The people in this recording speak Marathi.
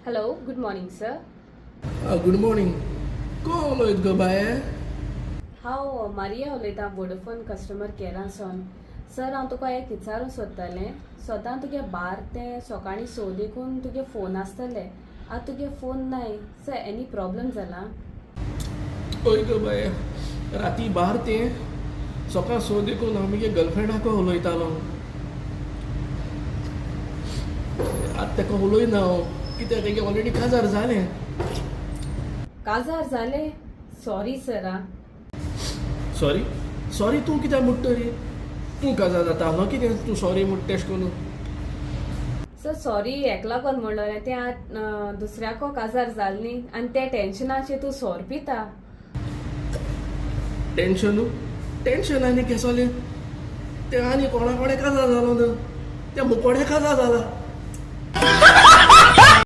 Hello good morning sir. Good morning. कोण उलयत गो बाये? हांव मारिया उलयतां वोडाफोन कस्टमर केअरांतसून. सर हांव तुका एक विचारूंक सोदतालें. सदां तुगे बार तें सकाळीं 6 देखून तुगे फोन आसतले. आतां तुगे फोन नाय. सर एनी प्रॉब्लम जाला? ओय गो बाये, राती बार तें सकाळ 6 देखून हांव म्हगे गर्लफ्रेंडाक उलयतालो. आतां ताका उलयना हांव, कित्याक तेगे ऑलरेडी काजार जालें. काजार जालें? सॉरी सर आं. सॉरी सॉरी तूं कित्याक म्हणटा रे? तूं काजार जाता हांव कितें तूं सॉरी म्हणटा तेश कोन्न? सर सॉरी हेका लागून म्हणलो रे, तें दुसऱ्याको काजार जालें न्ही आनी त्या टेन्शनाचेर तूं सोर पिता. टेन्शन आनी केसोलें तें आनी कोणा काजार जालो न्हू, त्या मुकोड्या काजार जाला.